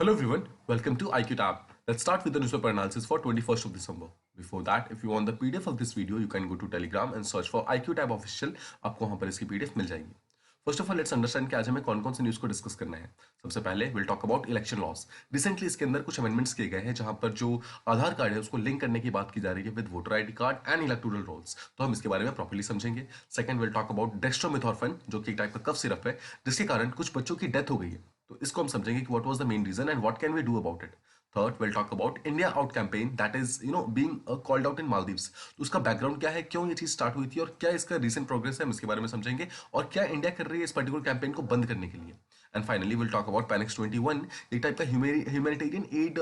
Hello everyone, welcome to IQ Tab. Let's start with the newspaper analysis for 21st of December. Before that, if you want the PDF of this video, you can go to Telegram and search for IQ Tab Official. आपको वहां पर इसकी PDF मिल जाएगी. First of all let's understand कि आज हमें कौन कौन से न्यूज को डिस्कस करना है. सबसे पहले will talk about election loss. Recently इसके अंदर कुछ अमेंडमेंट्स किए गए हैं जहां पर जो आधार कार्ड है उसको लिंक करने की बात की जा रही है with voter ID card and electoral rolls. तो हम इसके बारे में प्रॉपर्ली समझेंगे. Second will talk about dextromethorphan जो कि एक टाइप का कफ सिरप है जिसके कारण कुछ बच्चों की डेथ हो गई है. तो इसको हम समझेंगे कि what was the main reason and what can we do about it. Third will talk about India out campaign that is being called out in Maldives. तो उसका बैकग्राउंड क्या है, क्यों ये चीज स्टार्ट हुई थी और क्या इसका रिसेंट प्रोग्रेस है, हम इसके बारे में समझेंगे और क्या इंडिया कर रही है इस पर्टिकुलर कैंपेन को बंद करने के लिए. And finally will talk about panics 21, एक टाइप का ह्यूमैनिटेरियन एड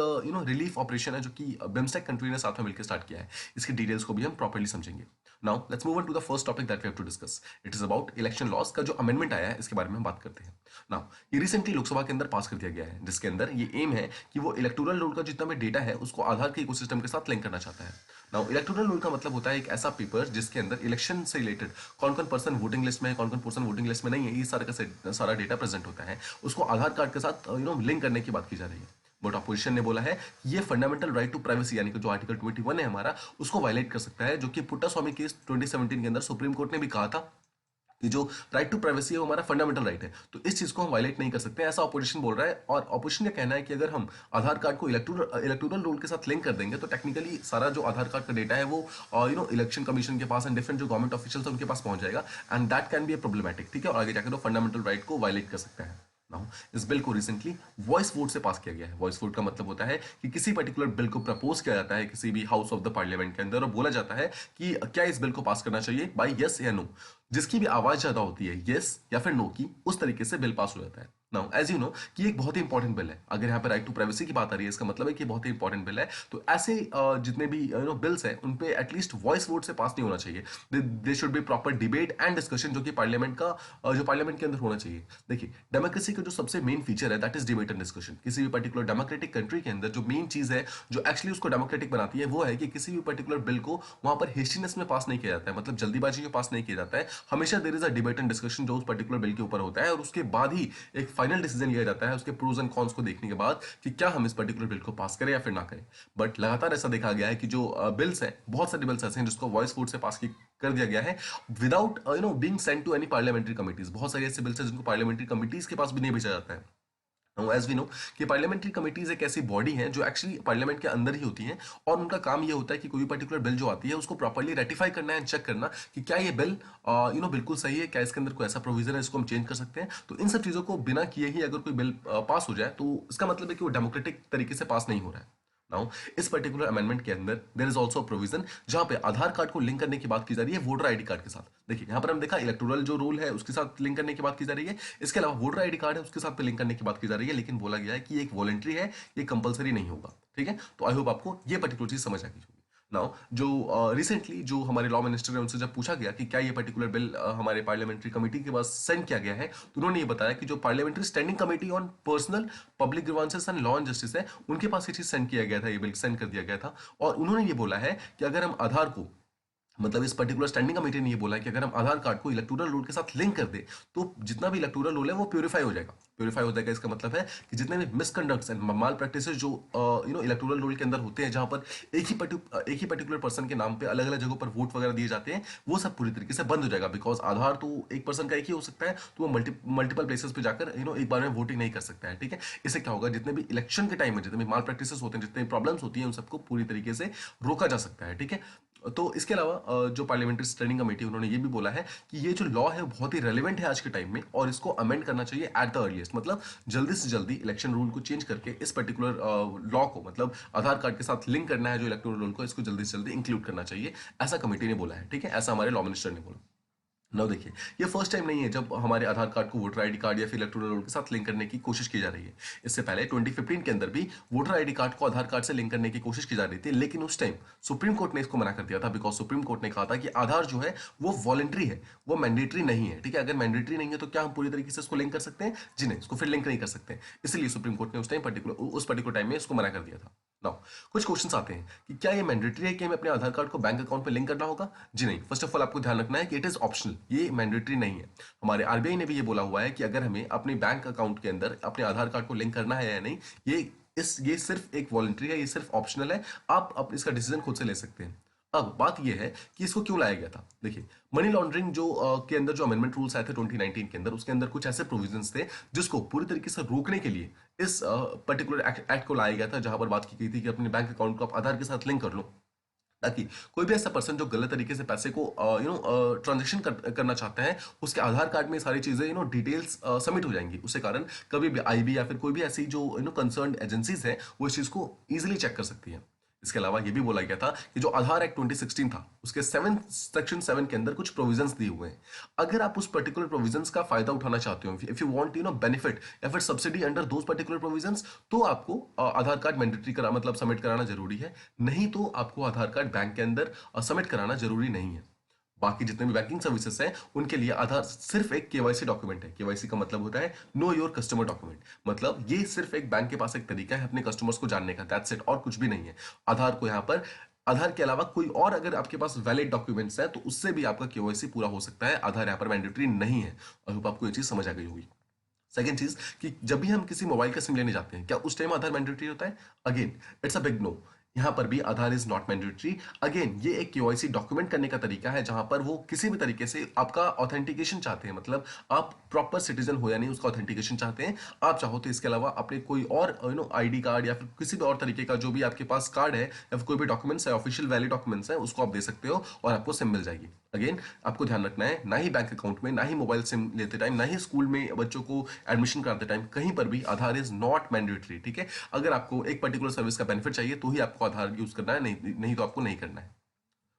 रिलीफ ऑपरेशन है जो कि बिम्स्टेक कंट्री ने साथ में मिलकर स्टार्ट किया है. इसकी डिटेल्स को भी हम प्रॉपर्ली समझेंगे. Now let's move on to the first topic that we have to discuss. It is about election laws का जो अमेंडमेंट आया है इसके बारे में हम बात करते हैं. नाउ ये रिसेंटली लोकसभा के अंदर पास कर दिया गया है जिसके अंदर ये एम है कि वो इलेक्टोरल रोल का जितना भी डेटा है उसको आधार के इकोसिस्टम के साथ लिंक करना चाहता है. नाउ इलेक्टोरल रोल का मतलब होता है एक ऐसा पेपर जिसके अंदर इलेक्शन से रिलेटेड कौन कौन पर्सन वोटिंग लिस्ट में है, कौन कौन पर्सन वोटिंग लिस्ट में नहीं है, ये सारा डेटा प्रेजेंट होता है. उसको आधार कार्ड के साथ लिंक करने की बात की जा रही है. बट अपोजिशन ने बोला है ये फंडामेंटल राइट टू प्राइवेसी यानी कि जो आर्टिकल 21 है हमारा उसको वायलेट कर सकता है, जो कि पुट्टास्वामी केस 2017 के अंदर सुप्रीम कोर्ट ने भी कहा था कि जो राइट टू प्राइवेसी है वो हमारा फंडामेंटल राइट है. तो इस चीज को हम वायलेट नहीं कर सकते, ऐसा ऑपोजिशन बोल रहा है. और ऑपोजिशन का कहना है कि अगर हम आधार कार्ड को इलेक्टोरल रोल के साथ लिंक कर देंगे तो टेक्निकली सारा जो आधार कार्ड का डेटा है वो इलेक्शन कमीशन के पास एंड डिफरेंट जो गवर्नमेंट ऑफिशियल्स है उनके पास पहुंच जाएगा and that can be A problematic. ठीक है, और आगे जाकर वो फंडामेंटल राइट को वायलेट कर सकता है. नाउ इस बिल को रिसेंटली वॉइस वोट से पास किया गया है. वॉइस वोट का मतलब होता है कि किसी पर्टिकुलर बिल को प्रपोज किया जाता है किसी भी हाउस ऑफ द पार्लियामेंट के अंदर और बोला जाता है कि क्या इस बिल को पास करना चाहिए बाय यस या नो. जिसकी भी आवाज ज्यादा होती है यस या फिर नो की, उस तरीके से बिल पास हो जाता है. नाउ एज यू नो कि एक बहुत ही इंपॉर्टेंट बिल है. अगर यहाँ पे राइट टू प्राइवेसी की बात आ रही है इसका मतलब है कि बहुत ही इंपॉर्टेंट बिल है. तो ऐसे जितने भी बिल्स हैं उन पे एटलीस्ट वॉइस वोट से पास नहीं होना चाहिए. They should be proper debate and discussion जो कि पार्लियामेंट का जो पार्लियामेंट के अंदर होना चाहिए. देखिए डेमोक्रेसी का जो सबसे मेन फीचर है that is debate and discussion. किसी भी पर्टिकुलर डेमोक्रेटिक कंट्री के अंदर जो मेन चीज है जो एक्चुअली उसको डेमोक्रेटिक बनाती है वो है कि किसी भी पर्टिकुलर बिल को वहां पर हेस्टीनेस में पास नहीं किया जाता है, मतलब जल्दीबाजी में पास नहीं किया जाता है. हमेशा there is a debate and discussion जो उस पर्टिकुलर बिल के ऊपर होता है और उसके बाद ही एक फाइनल डिसीजन लिया जाता है उसके प्रोज एंड कॉन्स को देखने के बाद कि क्या हम इस पर्टिकुलर बिल को पास करें या फिर ना करें. बट लगातार ऐसा देखा गया है कि जो बिल्स हैं, बहुत सारे बिल्स ऐसे हैं जिसको वॉइस वोट से पास कर दिया गया है without being sent to any parliamentary committees. बहुत सारे ऐसे बिल्स हैं जिनको पार्लियामेंट्री कमिटीज के पास भी नहीं भेजा जाता है. एज वी नो कि पार्लियामेंट्री कमिटीज एक ऐसी बॉडी है जो एक्चुअली पार्लियामेंट के अंदर ही होती हैं और उनका काम ये होता है कि कोई भी पर्टिकुलर बिल जो आती है उसको प्रॉपर्ली रेटिफाई करना है, चेक करना कि क्या ये बिल बिल्कुल सही है, क्या इसके अंदर कोई ऐसा प्रोविजन है इसको हम चेंज कर सकते हैं. तो इन सब चीजों को बिना किए ही अगर कोई बिल पास हो जाए तो इसका मतलब है कि वो डेमोक्रेटिक तरीके से पास नहीं हो रहा है. नाउ इस पर्टिकुलर अमेंडमेंट के अंदर देयर इज आल्सो प्रोविजन जहां पे आधार कार्ड को लिंक करने की बात की जा रही है वोटर आईडी कार्ड के साथ. देखिए यहां पर हम देखा इलेक्टोरल जो रूल है उसके साथ लिंक करने की बात की जा रही है. इसके अलावा वोटर आईडी कार्ड है उसके साथ पे लिंक करने की बात की जा रही है, लेकिन बोला गया है कि एक वॉलंटरी है, ये कंपलसरी नहीं होगा. ठीक है, तो आई होप आपको ये पर्टिकुलर चीज समझ आ गई होगी. नाउ जो रिसेंटली जो हमारे लॉ मिनिस्टर है उनसे जब पूछा गया कि क्या ये पर्टिकुलर बिल हमारे पार्लियामेंट्री कमेटी के पास सेंड किया गया है तो उन्होंने ये बताया कि जो parliamentary standing committee on personnel public grievances and law and justice है उनके पास ये चीज सेंड किया गया था, ये बिल सेंड कर दिया गया था. और उन्होंने ये बोला है कि अगर हम आधार को मतलब इस पर्टिकुलर स्टैंडिंग कमेटी ने ये बोला है कि अगर हम आधार कार्ड को इलेक्टोरल रोल के साथ लिंक कर दे तो जितना भी इलेक्टोरल रोल है वो प्यूरिफाई हो जाएगा. प्यूरिफाई हो जाएगा इसका मतलब है कि जितने भी मिसकंडक्ट्स एंड माल प्रैक्टिसेस जो इलेक्टोरल रोल के अंदर होते हैं जहां पर एक ही पर्टिकुलर पर्सन के नाम पे अलग अलग जगहों पर वोट वगैरह दिए जाते हैं वो सब पूरी तरीके से बंद हो जाएगा. बिकॉज आधार तो एक पर्सन का एक ही हो सकता है तो वो मल्टीपल प्लेसेस पे जाकर एक बार में वोटिंग नहीं कर सकता है. ठीक है, इससे क्या होगा जितने भी इलेक्शन के टाइम में जितने भी माल प्रैक्टिसेस होते हैं जितने प्रॉब्लम्स होती हैं उन सबको पूरी तरीके से रोका जा सकता है. ठीक है, तो इसके अलावा जो पार्लियामेंट्री स्टैंडिंग कमेटी उन्होंने ये भी बोला है कि ये जो लॉ है बहुत ही रेलेवेंट है आज के टाइम में और इसको अमेंड करना चाहिए एट द अर्लीस्ट. मतलब जल्दी से जल्दी इलेक्शन रूल को चेंज करके इस पर्टिकुलर लॉ को मतलब आधार कार्ड के साथ लिंक करना है जो इलेक्टोरल रोल को, इसको जल्दी से जल्दी इंक्लूड करना चाहिए, ऐसा कमेटी ने बोला है. ठीक है, ऐसा हमारे लॉ मिनिस्टर ने बोला. नाउ देखिए ये फर्स्ट टाइम नहीं है जब हमारे आधार कार्ड को वोटर आईडी कार्ड या फिर इलेक्टोरल रोल के साथ लिंक करने की कोशिश की जा रही है. इससे पहले 2015 के अंदर भी वोटर आईडी कार्ड को आधार कार्ड से लिंक करने की कोशिश की जा रही थी, लेकिन उस टाइम सुप्रीम कोर्ट ने इसको मना कर दिया था. बिकॉज सुप्रीम कोर्ट ने कहा था कि आधार जो है वो वॉलंटरी है, वो मैंडेटरी नहीं है. ठीक है, अगर मैंडेटरी नहीं है तो क्या हम पूरी तरीके से इसको लिंक कर सकते हैं? जी नहीं, इसको फिर लिंक नहीं कर सकते. इसलिए सुप्रीम कोर्ट ने उस पर्टिकुलर टाइम में इसको मना कर दिया था. नाउ कुछ क्वेश्चंस आते हैं कि क्या ये मैंडेटरी है कि हमें अपने आधार कार्ड को बैंक अकाउंट पे लिंक करना होगा? जी नहीं। फर्स्ट ऑफ ऑल आपको ध्यान रखना है कि इट इज ऑप्शनल, ये मैंडेटरी नहीं है। हमारे आरबीआई ने भी ये बोला हुआ है कि अगर हमें अपने बैंक अकाउंट के अंदर अपने आधार कार्ड को लिंक करना है या नहीं, ये सिर्फ एक वॉलंटरी है, ये सिर्फ ऑप्शनल है। आप इसका डिसीजन खुद से ले सकते हैं। अब बात यह है कि इसको क्यों लाया गया था। देखिए, मनी लॉन्ड्रिंग के अंदर जो अमेंडमेंट रूल्स आए थे 2019 के अंदर, उसके अंदर कुछ ऐसे प्रोविजंस थे जिसको पूरी तरीके से रोकने के लिए इस पर्टिकुलर एक्ट को लाया गया था, जहां पर बात की गई थी कि अपने बैंक अकाउंट को आप आधार के साथ लिंक कर लो, ताकि कोई भी ऐसा पर्सन जो गलत तरीके से पैसे को ट्रांजेक्शन करना चाहता है, उसके आधार कार्ड में सारी चीजें डिटेल्स सबमिट हो जाएंगी। उसके कारण कभी भी आईबी या फिर कोई भी ऐसी जो कंसर्न एजेंसीज है वो इस चीज को इजीली चेक कर सकती है। इसके अलावा ये भी बोला गया था कि जो आधार एक्ट 2016 था, उसके सेक्शन 7 के अंदर कुछ प्रोविजंस दिए हुए हैं। अगर आप उस पर्टिकुलर प्रोविजंस का फायदा उठाना चाहते हो, इफ यू वांट बेनिफिट या फिर subsidy under those particular provisions, तो आपको आधार कार्ड मैंडेटरी करा मतलब सबमिट कराना जरूरी है। नहीं तो आपको आधार कार्ड बैंक के अंदर सबमिट कराना जरूरी नहीं है। बाकी जितने भी बैंकिंग सर्विसेज हैं उनके लिए आधार सिर्फ एक केवाईसी डॉक्यूमेंट है। केवाईसी का मतलब होता है नो योर कस्टमर डॉक्यूमेंट। मतलब ये सिर्फ एक बैंक के पास एक तरीका है अपने कस्टमर्स को जानने का, दैट्स इट, और कुछ भी नहीं है। आधार को यहाँ पर आधार के अलावा कोई और अगर आपके पास वैलिड डॉक्यूमेंट्स है तो उससे भी आपका केवाईसी पूरा हो सकता है। आधार यहाँ पर मैंडेटरी नहीं है। आई होप आपको ये चीज समझ आ गई होगी। सेकेंड चीज कि जब भी हम किसी मोबाइल का सिम लेने जाते हैं, क्या उस टाइम आधार मैंडेटरी होता है? Again it's a big no. यहां पर भी Aadhaar is not mandatory. Again ये एक केवाईसी डॉक्यूमेंट करने का तरीका है, जहां पर वो किसी भी तरीके से आपका ऑथेंटिकेशन चाहते हैं, मतलब आप प्रॉपर सिटीजन हो या नहीं उसका ऑथेंटिकेशन चाहते हैं। आप चाहो तो इसके अलावा अपने कोई और आईडी कार्ड या फिर किसी भी और तरीके का जो भी आपके पास कार्ड है या फिर कोई भी डॉक्यूमेंट्स है, ऑफिशियल वैलिड डॉक्यूमेंट्स है, उसको आप दे सकते हो और आपको सिम मिल जाएगी। अगेन आपको ध्यान रखना है, ना ही बैंक अकाउंट में, ना ही मोबाइल सिम लेते टाइम, ना ही स्कूल में बच्चों को एडमिशन कराते टाइम, कहीं पर भी आधार इज नॉट मैंडेटरी। ठीक है, अगर आपको एक पर्टिकुलर सर्विस का बेनिफिट चाहिए तो ही आपको आधार यूज करना है, नहीं तो आपको नहीं करना है।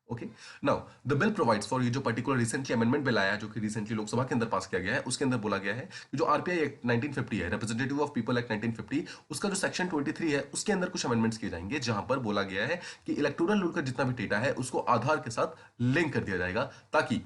Okay, now the bill provides for, ये जो पर्टिकुलर रिसेंटली अमेंडमेंट बिल आया है जो कि रिसेंटली लोकसभा के अंदर पास किया गया है, उसके अंदर बोला गया है कि जो आरपीआई एक्ट 1950 है, रिप्रेजेंटेटिव ऑफ पीपल एक्ट 1950, उसका जो सेक्शन 23 है उसके अंदर कुछ अमेंडमेंट्स किए जाएंगे, जहां पर बोला गया है कि इलेक्टोरल रोल का जितना भी डेटा है उसको आधार के साथ लिंक कर दिया जाएगा, ताकि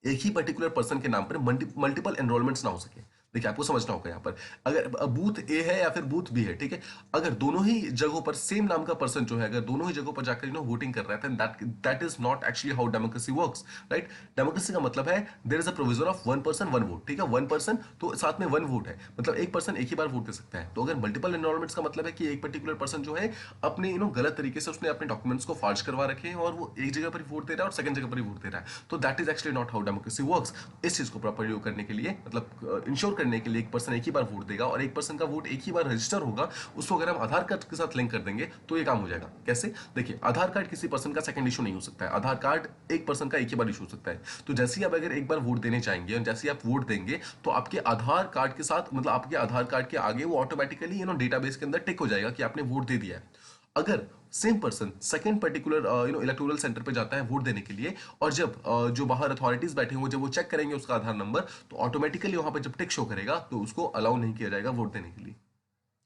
एक ही पर्टिकुलर पर्सन के नाम पर मल्टीपल एनरोलमेंट्स ना हो सके। देखिए, आपको समझना होगा यहाँ पर, अगर बूथ ए है या फिर बूथ बी है, ठीक है, अगर दोनों ही जगहों पर सेम नाम का पर्सन जो है, अगर दोनों ही जगहों पर जाकर वोटिंग कर रहा है, that is not actually how democracy works, right. Democracy का मतलब है there is a provision of one person one vote. ठीक है, वन पर्सन तो साथ में वन वोट है, मतलब एक पर्सन एक ही बार वोट दे सकता है। तो अगर मल्टीपल एनरोलमेंट्स का मतलब है कि एक पर्टिकुलर पर्सन जो है अपने गलत तरीके से उसने अपने डॉक्यूमेंट्स को फार्ज करवा रखे हैं और वो एक जगह पर ही वोट दे रहा है और सेकंड जगह पर ही वोट दे रहा है, तो that is actually not how democracy works. इस चीज को प्रॉपर यूज करने के लिए, मतलब इंश्योर करने के लिए, एक पर्सन एक ही बार वोट देगा और एक पर्सन का वोट एक ही बार रजिस्टर होगा, उसको अगर हम आधार कार्ड के साथ लिंक कर देंगे तो ये काम हो जाएगा। कैसे? देखिए, आधार कार्ड किसी पर्सन का सेकंड इशू नहीं हो सकता है, आधार कार्ड एक पर्सन का एक ही बार इशू हो सकता है। तो जैसे ही आप अगर एक बार वोट देने जाएंगे और जैसे ही आप वोट देंगे तो आपके आधार कार्ड के साथ, मतलब आपके आधार कार्ड के आगे वो ऑटोमेटिकली डेटाबेस के अंदर टिक हो जाएगा कि आपने वोट दे दिया है। अगर same person second particular electoral centre पे जाता है वोट देने के लिए, और जब जो बाहर अथॉरिटीज बैठे होंगे, जब वो चेक करेंगे उसका आधार नंबर, तो ऑटोमेटिकली वहां पे जब टिक शो करेगा तो उसको अलाउ नहीं किया जाएगा वोट देने के लिए।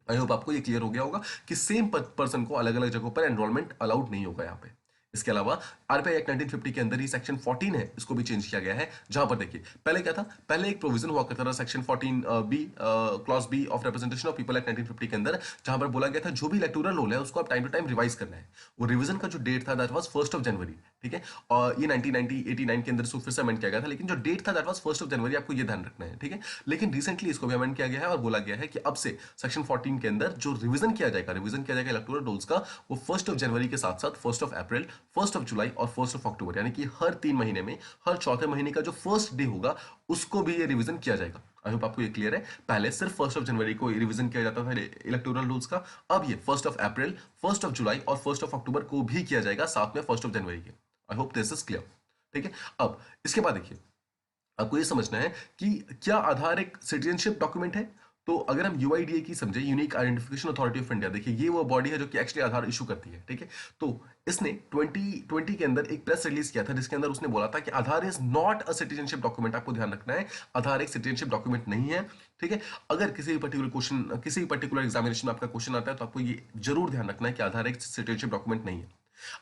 आई होप आपको ये क्लियर हो गया होगा कि सेम पर्सन को अलग अलग जगहों पर एनरोलमेंट अलाउड नहीं होगा यहाँ पे। इसके अलावा आरबीआई एक्ट 1950 के अंदर ही सेक्शन 14 है, इसको भी चेंज किया गया है, जहां पर देखिए पहले क्या था, पहले एक प्रोविजन हुआ करता था section 14 B clause B of representation of people act 1950 के अंदर, जहां पर बोला गया था जो भी इलेक्टोरल रोल है उसको आप टाइम टू टाइम रिवाइज करना है। वो रिवीजन का जो डेट था दैट वाज 1 जनवरी। ठीक है, और ये 1989 के अंदर इसको फिर से अमेंड किया गया था, लेकिन जो डेट था दैट वाज 1 जनवरी, आपको ये ध्यान रखना है। ठीक है, लेकिन रिसेंटली इसको भी अमेंड किया गया है और बोला गया है कि अब से सेक्शन 14 के अंदर जो रिवीजन किया जाएगा इलेक्टोरल रोल्स का, वो 1 जनवरी के साथ साथ 1 अप्रैल, 1 जुलाई और 1 अक्टूबर, यानी कि हर 3 महीने में, हर चौथे महीने का जो फर्स्ट डे होगा उसको भी ये रिवीजन किया जाएगा। आई होप आपको ये क्लियर है। पहले सिर्फ 1 जनवरी को रिवीजन किया जाता था इलेक्टोरल रूल्स का, अब ये 1 अप्रैल, 1 जुलाई और 1 अक्टूबर को भी किया जाएगा, साथ में 1 जनवरी के। I hope this is clear. ठीक है, अब इसके बाद देखिए, आपको ये समझना है कि क्या आधार एक सिटीजनशिप डॉक्यूमेंट है। तो अगर हम यूआईडीए की समझे, unique identification authority of India, देखिए ये वो बॉडी है जो कि एक्चुअली आधार इशू करती है। ठीक है, तो इसने 2020 के अंदर एक प्रेस रिलीज किया था जिसके अंदर उसने बोला था कि Aadhaar is not a citizenship document. आपको ध्यान रखना है, आधार एक सिटीजनशिप डॉक्यूमेंट नहीं है। ठीक है, अगर किसी भी पर्टिकुलर क्वेश्चन, किसी भी पर्टिकुलर एग्जामिनेशन में आपका क्वेश्चन आता है तो आपको ये जरूर ध्यान रखना है कि आधार एक सिटीजनशिप डॉक्यूमेंट नहीं है।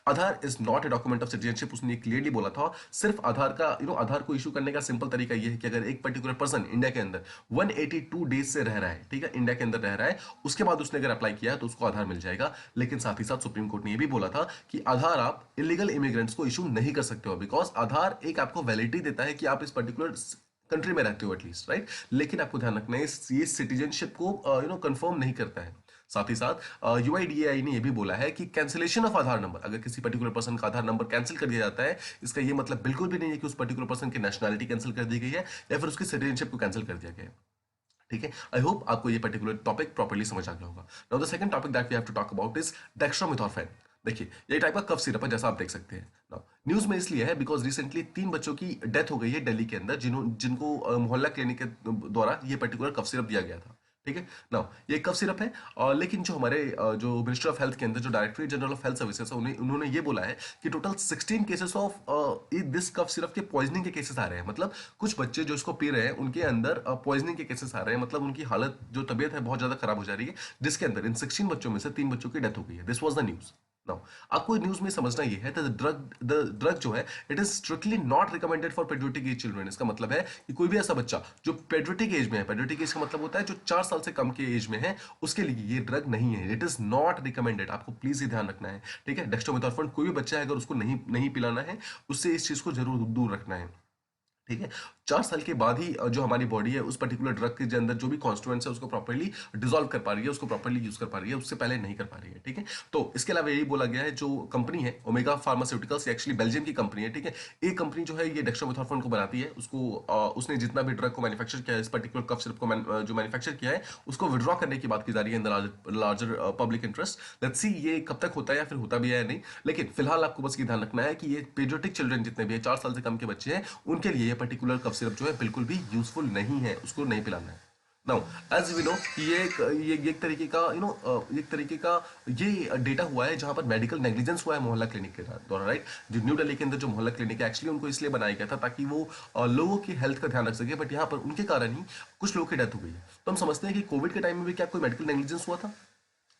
Aadhaar is not a document of citizenship, उसने क्लियरली बोला था। सिर्फ आधार का आधार को इशू करने का सिंपल तरीका ये है कि अगर एक पर्टिकुलर पर्सन इंडिया के अंदर 182 डेज से रह रहा है, ठीक है, इंडिया के अंदर रह रहा है, उसके बाद उसने अगर अप्लाई किया है तो उसको आधार मिल जाएगा। लेकिन साथ ही साथ सुप्रीम कोर्ट ने ये भी बोला था कि आधार आप इलीगल इमिग्रेंट्स को इशू नहीं कर सकते हो, बिकॉज आधार एक आपको वैलिडिटी देता है कि आप इस पर्टिकुलर कंट्री में रहते हो एटलीस्ट, राइट। लेकिन आपको ध्यान रखना है ये सिटीजनशिप को कंफर्म नहीं करता है। साथ ही साथ यूआईडीएआई ने यह भी बोला है कि कैंसिलेशन ऑफ आधार नंबर, अगर किसी पर्टिकुलर पर्सन का आधार नंबर कैंसिल कर दिया जाता है, इसका यह मतलब बिल्कुल भी नहीं है कि उस पर्टिकुलर पर्सन की नेशनैलिटी कैंसिल कर दी गई है या फिर उसकी सिटीजनशिप को कैंसिल कर दिया गया है। ठीक है, आई होप आपको ये पर्टिकुलर टॉपिक प्रॉपर्ली समझ आ गया होगा। Now the second topic that we have to talk about is dextromethorphan. देखिए, ये टाइप का कफ सिरप है, जैसा आप देख सकते हैं। नाउ न्यूज में इसलिए है बिकॉज रिसेंटली 3 बच्चों की डेथ हो गई है दिल्ली के अंदर, जिनको मोहल्ला क्लिनिक के द्वारा ये पर्टिकुलर कफ सिरप दिया गया था। ठीक है, नाउ ये कफ सिरप है, लेकिन जो हमारे जो मिनिस्ट्री ऑफ हेल्थ के अंदर जो directorate general of health services है, उन्होंने ये बोला है कि total 16 cases of this cough syrup के पॉइजनिंग के केसेस आ रहे हैं। मतलब कुछ बच्चे जो इसको पी रहे हैं उनके अंदर पॉइजनिंग के केसेस आ रहे हैं, मतलब उनकी हालत जो तबीयत है बहुत ज्यादा खराब हो जा रही है, जिसके अंदर इन 16 बच्चों में से 3 बच्चों की डेथ हो गई है। This was the news. Now आपको न्यूज में समझना ये है द ड्रग जो है it is strictly not recommended for paediatric age children. इसका मतलब है कि कोई भी ऐसा बच्चा जो पेडियाट्रिक एज में है, पेडियाट्रिक एज का मतलब होता है जो 4 साल से कम के एज में है, उसके लिए ये ड्रग नहीं है। इट इज नॉट रिकमेंडेड, आपको प्लीज ये ध्यान रखना है। ठीक है, डेक्स्ट्रोमेथोर्फन कोई भी बच्चा है अगर उसको नहीं पिलाना है, उससे इस चीज को जरूर दूर रखना है। ठीक है, 4 साल के बाद ही जो हमारी बॉडी है उस पर्टिकुलर ड्रग के अंदर जो भी कॉन्स्टिट्यूएंट्स है उसको प्रॉपर्ली डिसॉल्व कर पा रही है, उसको प्रॉपर्ली यूज कर पा रही है, उससे पहले नहीं कर पा रही है। ठीक है, तो इसके अलावा यही बोला गया है, जो कंपनी है ओमेगा फार्मास्यूटिकल्स, एक्चुअली बेल्जियम की कंपनी है। ठीक है, एक कंपनी जो है ये डेक्स्ट्रोमेथोर्फन को बनाती है, उसको उसने जितना भी ड्रग को मैन्युफैक्चर किया है, इस पर्टिकुलर कफ सिरप को जो मैन्युफैक्चर किया है, उसको विड्रॉ करने की बात की जा रही है in the larger public interest. Let's see ये कब तक होता है या फिर होता भी है या नहीं, लेकिन फिलहाल आपको बस ये ध्यान रखना है कि ये पेडियाट्रिक चिल्ड्रन जितने भी है, 4 साल से कम के बच्चे हैं, उनके लिए ये पर्टिकुलर कफ सिरप जो है बिल्कुल भी यूजफुल नहीं है, उसको नहीं पिलाना है। नाउ एज वी नो कि ये एक तरीके का एक तरीके का ये डेटा हुआ है जहां पर मेडिकल नेग्लिजेंस हुआ है मोहल्ला क्लिनिक के द्वारा, राइट। जो न्यू दिल्ली के अंदर जो मोहल्ला क्लिनिक है, एक्चुअली उनको इसलिए बनाया गया था ताकि वो लोगों की हेल्थ का ध्यान रख सके, बट यहाँ पर उनके कारण ही कुछ लोगों की डेथ हो गई है। तो हम समझते हैं कि कोविड के टाइम में भी क्या कोई मेडिकल नेग्लिजेंस हुआ था।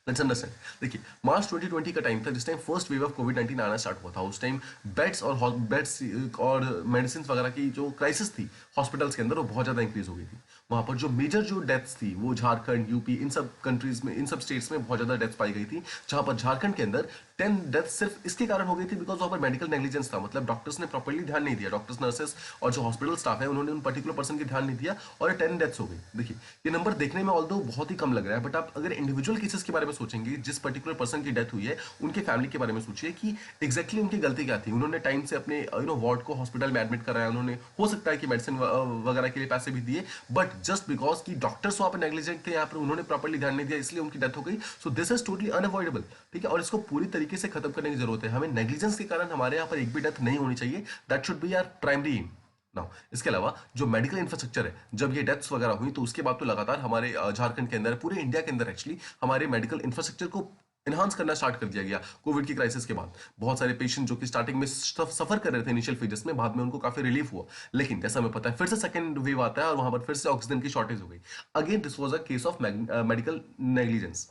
Let's understand. देखिए, मार्च 2020 का टाइम था जिस टाइम फर्स्ट वेव ऑफ कोविड-19 आना स्टार्ट हुआ था। उस टाइम बेड्स और मेडिसिन वगैरह की जो क्राइसिस थी हॉस्पिटल्स के अंदर, वो बहुत ज़्यादा इंक्रीज हो गई थी। वहाँ पर जो मेजर जो डेथ्स थी वो झारखंड, यूपी, इन सब कंट्रीज में, इन सब स्टेट्स में बहुत ज़्यादा डेथ्स पाई गई थी। जहाँ पर झारखंड के अंदर 10 डेथ सिर्फ इसके कारण हो गई थी बिकॉज वहाँ पर मेडिकल नेग्लिजेंस था, मतलब डॉक्टर्स ने प्रॉपर्ली ध्यान नहीं दिया, डॉक्टर्स, नर्सेस और जो हॉस्पिटल स्टाफ है उन्होंने उन पर्टिकुलर पर्सन की ध्यान नहीं दिया और 10 डेथ्स हो गई। देखिए, ये नंबर देखने में ऑल्दो बहुत ही कम लग रहा है, बट आप अगर इंडिविजुअल केसेस के बारे में सोचेंगे, जिस पर्टिकुलर पर्सन की डेथ हुई है उनके फैमिली के बारे में सोचिए कि एग्जैक्टली उनकी गलती क्या थी। उन्होंने टाइम से अपने वार्ड को हॉस्पिटल में एडमिट कराया, उन्होंने हो सकता है कि मेडिसिन वगैरह के लिए पैसे भी दिए, बट जस्ट बिकॉज की डॉक्टर्स वहां पर नेग्लिजेंट थे, यहाँ पर उन्होंने प्रॉपर्ली ध्यान नहीं दिया, इसलिए उनकी डेथ हो गई। So this is totally unavoidable. ठीक है, और इसको पूरी तरीके से खत्म करने की जरूरत है। हमें नेग्लिजेंस के कारण हमारे यहाँ पर एक भी डेथ नहीं होनी चाहिए। That should be our primary aim. Now इसके अलावा जो मेडिकल इंफ्रास्ट्रक्चर है, जब ये डेथ्स वगैरह हुई तो उसके बाद तो लगातार हमारे झारखंड के अंदर, पूरे इंडिया के अंदर एक्चुअली हमारे मेडिकल इंफ्रास्ट्रक्चर को इन्हांस करना स्टार्ट कर दिया गया कोविड की क्राइसिस के बाद। बहुत सारे पेशेंट जो कि स्टार्टिंग में सफर कर रहे थे इनिशियल फेजेस में, बाद में उनको काफी रिलीफ हुआ, लेकिन जैसा हमें पता है फिर से सेकंड वेव आता है और वहां पर फिर से ऑक्सीजन की शॉर्टेज हो गई। Again this was a case of medical negligence.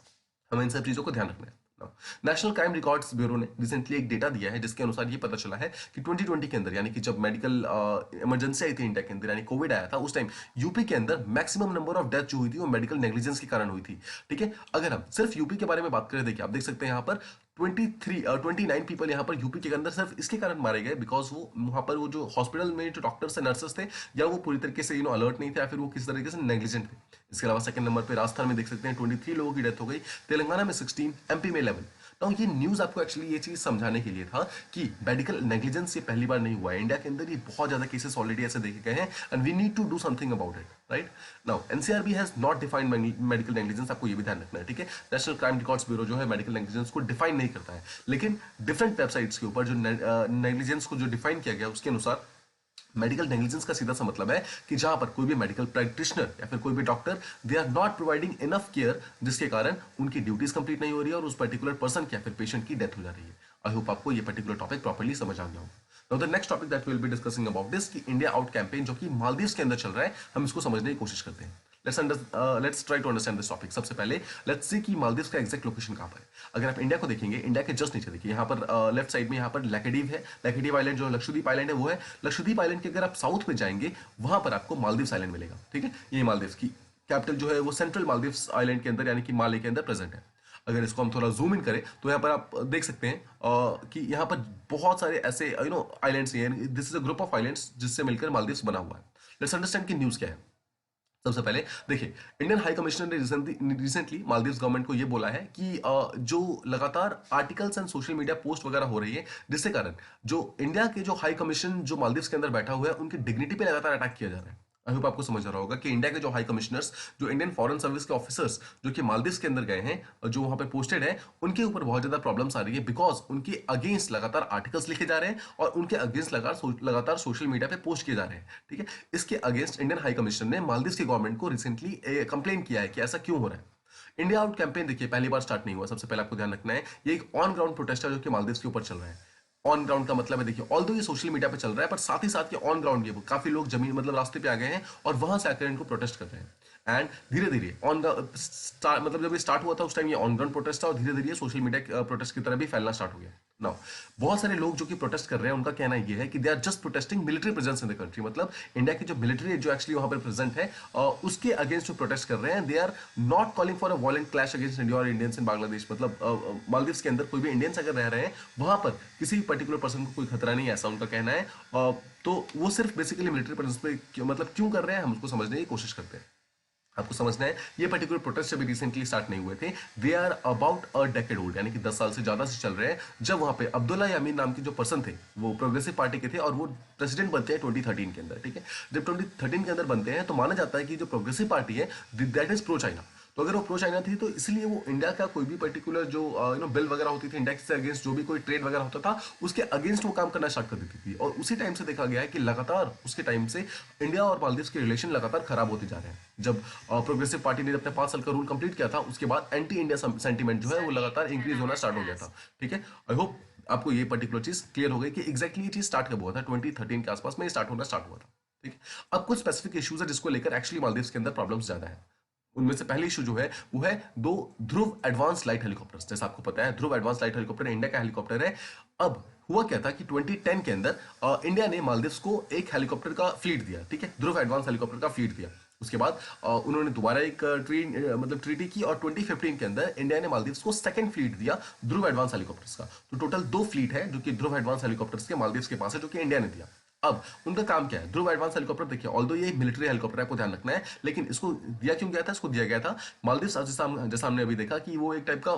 हमें इन सब चीजों को ध्यान रखना है। नेशनल क्राइम रिकॉर्ड्स ब्यूरो ने रिसेंटली एक डेटा दिया है जिसके अनुसार ये पता चला है कि 2020 के अंदर, यानी कि जब मेडिकल इमरजेंसी आई थी इंडिया के अंदर, यानी कोविड आया था, उस टाइम यूपी के अंदर मैक्सिमम नंबर ऑफ डेथ जो हुई थी वो मेडिकल नेग्लिजेंस के कारण हुई थी। ठीक है, अगर हम सिर्फ यूपी के बारे में बात करें, देखिए आप देख सकते हैं यहाँ पर 29 पीपल यहाँ पर यूपी के अंदर सिर्फ इसके कारण मारे गए बिकॉज वो वहां पर वो जो हॉस्पिटल में जो डॉक्टर्स और नर्सेस थे, या वो पूरी तरीके से अलर्ट नहीं थे, या फिर वो किसी तरीके से नेग्लिजेंट थे। इसके अलावा सेकंड नंबर पे राजस्थान में देख सकते हैं 23 लोगों की डेथ हो गई, तेलंगाना में 16, एमपी में 11। तो ये न्यूज आपको एक्चुअली ये चीज समझाने के लिए था कि मेडिकल नेग्लिजेंस ये पहली बार नहीं हुआ है इंडिया के अंदर, ये बहुत ज्यादा केसेस ऑलरेडी ऐसे देखे गए हैं and we need to do something about it, right. Now NCRB has not defined medical negligence, आपको ये भी ध्यान रखना है। ठीक है, नेशनल क्राइम रिकॉर्ड्स ब्यूरो जो है मेडिकल नेग्लिजेंस को डिफाइन नहीं करता है, लेकिन डिफरेंट वेबसाइट्स के ऊपर जो नेग्लिजेंस को जो डिफाइन किया गया उसके अनुसार मेडिकल नेग्लिजेंस का सीधा सा मतलब है कि जहां पर कोई भी मेडिकल प्रैक्टिशनर या फिर कोई भी doctor, they are not providing enough care, जिसके कारण उनकी ड्यूटीज कंप्लीट नहीं हो रही है और उस पर्टिकुलर पर्सन की या फिर पेशेंट की डेथ हो जा रही है। आई होप आपको ये पर्टिकुलर टॉपिक प्रॉपर्ली समझ आ गया हो। Now the next topic that we will be discussing about this कि इंडिया आउट कैंपेन जो कि मालदीव्स के अंदर चल रहा है, हम इसको समझने की कोशिश करते हैं। Let's try to understand this topic. सबसे पहले लेट्स सी कि मालदीव का एग्जैक्ट लोकेशन कहाँ पर है। अगर आप इंडिया को देखेंगे, इंडिया के जस्ट नीचे देखिए, यहाँ पर लेफ्ट साइड में यहाँ पर लैकेडीव है। लैकेडीव आइलैंड जो लक्षद्वीप आइलैंड है वो है। लक्षद्वीप आइलैंड के अगर आप साउथ में जाएंगे वहां पर आपको मालदीव आइलैंड मिलेगा। ठीक है, ये मालदीव की कैपिटल जो है वो सेंट्रल मालदीव आइलैंड के अंदर यानी कि माले के अंदर प्रेजेंट है। अगर इसको हम थोड़ा जूम इन करें तो यहाँ पर आप देख सकते हैं कि यहाँ पर बहुत सारे ऐसे आइलैंड्स हैं। This is a group of islands जिससे मिलकर मालदीव्स बना हुआ है। लेट्स अंडरस्टैंड कि न्यूज़ क्या है। सबसे पहले देखिए, इंडियन हाई कमिश्नर ने रिसेंटली मालदीव्स गवर्नमेंट को ये बोला है कि जो लगातार articles and social media post वगैरह हो रही है, जिससे कारण जो इंडिया के जो हाई कमीशन जो मालदीव्स के अंदर बैठा हुआ है उनकी डिग्निटी पे लगातार अटैक किया जा रहा है। आई होप आपको समझ आ रहा होगा कि इंडिया के जो हाई कमिश्नर्स, जो इंडियन फॉरेन सर्विस के ऑफिसर्स जो कि मालदीव्स के अंदर गए हैं, जो वहां पे पोस्टेड है, उनके ऊपर बहुत ज्यादा प्रॉब्लम्स आ रही है बिकॉज उनके अगेंस्ट लगातार आर्टिकल्स लिखे जा रहे हैं और उनके अगेंस्ट लगातार सोशल मीडिया पे पोस्ट किए जा रहे हैं। ठीक है, इसके अगेंस्ट इंडियन हाई कमिश्नर ने मालदीव्स की गवर्नमेंट को रिसेंटली कंप्लेन किया है कि ऐसा क्यों हो रहा है। इंडिया आउट कैंपेन देखिए पहली बार स्टार्ट नहीं हुआ। सबसे पहले आपको ध्यान रखना है ये एक ऑन ग्राउंड प्रोटेस्ट है जो कि मालदीव्स के ऊपर चल रहा है। ऑन ग्राउंड का मतलब है, देखिए ऑल्दो ये सोशल मीडिया पे चल रहा है पर साथ ही साथ ये ऑन ग्राउंड, ये काफी लोग जमीन मतलब रास्ते पे आ गए हैं और वहां से आकर इनको प्रोटेस्ट कर रहे हैं। एंड धीरे धीरे मतलब जब ये स्टार्ट हुआ था उस टाइम ये ऑन ग्राउंड प्रोटेस्ट था और धीरे धीरे सोशल मीडिया प्रोटेस्ट की तरह भी फैलना स्टार्ट हो गया। नाउ बहुत सारे लोग जो कि प्रोटेस्ट कर रहे हैं उनका कहना ये है कि they are just protesting military presence in the country. मतलब इंडिया की जो मिलिट्री जो एक्चुअली वहां पर प्रेजेंट है उसके अगेंस्ट जो प्रोटेस्ट कर रहे हैं, they are not calling for a violent clash against India और इंडियंस इन बांग्लादेश। मतलब मालदीव्स के अंदर कोई भी इंडियंस अगर रह रहे हैं वहां पर किसी भी पर्टिकुलर पर्सन को कोई खतरा नहीं है, ऐसा उनका कहना है। तो वो सिर्फ बेसिकली मिलिट्री प्रेजेंस पे मतलब क्यों कर रहे हैं हम उसको समझने की कोशिश करते हैं। आपको समझना है ये पर्टिकुलर प्रोटेस्ट अभी रिसेंटली स्टार्ट नहीं हुए थे, they are about a decade old, यानी कि 10 साल से ज्यादा से चल रहे हैं। जब वहां पे अब्दुल्ला यामीन नाम के जो पर्सन थे वो प्रोग्रेसिव पार्टी के थे और वो प्रेसिडेंट बनते हैं 2013 के अंदर। ठीक है, जब 2013 के अंदर बनते हैं तो माना जाता है कि जो प्रोग्रेसिव पार्टी है दैट इज प्रो चाइना। तो अगर वो प्रो चाइना थी तो इसलिए वो इंडिया का कोई भी पर्टिकुलर जो बिल वगैरह होती थी, इंडिया से अगेंस्ट जो भी कोई ट्रेड वगैरह होता था उसके अगेंस्ट वो काम करना स्टार्ट कर देती थी। और उसी टाइम से देखा गया है कि लगातार उसके टाइम से इंडिया और मालदीव के रिलेशन लगातार खराब होते जा रहे हैं। जब प्रोग्रेसिव पार्टी ने अपने 5 साल का रूल कंप्लीट किया था उसके बाद एंटी इंडिया सेंटीमेंट जो है वो लगातार इंक्रीज होना स्टार्ट हो गया था। ठीक है, आई होप आपको ये पर्टिकुलर चीज क्लियर हो गई कि एग्जैक्टली ये चीज स्टार्ट कब हुआ था। 2013 के आसपास में स्टार्ट हुआ था। ठीक है, अब कुछ स्पेसिफिक इश्यूज है जिसको लेकर एक्चुअली मालदीव के अंदर प्रॉब्लम्स ज्यादा है। उनमें से पहली इशू जो है वो है दो ध्रुव एडवांस लाइट हेलीकॉप्टर्स। जैसा आपको पता है ध्रुव एडवांस लाइट हेलीकॉप्टर इंडिया का हेलीकॉप्टर है। अब हुआ क्या था कि 2010 के अंदर इंडिया ने मालदीव्स को एक हेलीकॉप्टर का फ्लीट दिया। ठीक है, ध्रुव एडवांस हेलीकॉप्टर का फ्लीट दिया। उसके बाद उन्होंने दोबारा एक ट्रीटी की और 2015 के अंदर इंडिया ने मालदीव्स को सेकंड फ्लीट दिया ध्रुव एडवांस हेलीकॉप्टर्स का। तो टोटल 2 फ्लीट है जो कि ध्रुव एडवांस हेलीकॉप्टर्स के मालदीव्स के पास है, जो कि इंडिया ने दिया। अब उनका काम क्या है? ध्रुव एडवांस हेलीकॉप्टर देखिए, ऑल्दो ये मिलिट्री हेलीकॉप्टर है, आपको ध्यान रखना है, लेकिन इसको दिया क्यों गया था? इसको दिया गया था मालदीव्स, जैसा हमने अभी देखा कि वो एक टाइप का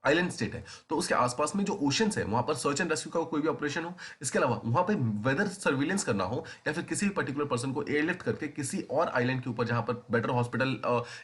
आइलैंड स्टेट है, तो उसके आसपास में जो ओशंस है वहां पर सर्च एंड रेस्क्यू का कोई भी ऑपरेशन हो, इसके अलावा वहां पे वेदर सर्विलेंस करना हो, या फिर किसी भी पर्टिकुलर पर्सन को एयरलिफ्ट करके किसी और आइलैंड के ऊपर जहां पर बेटर हॉस्पिटल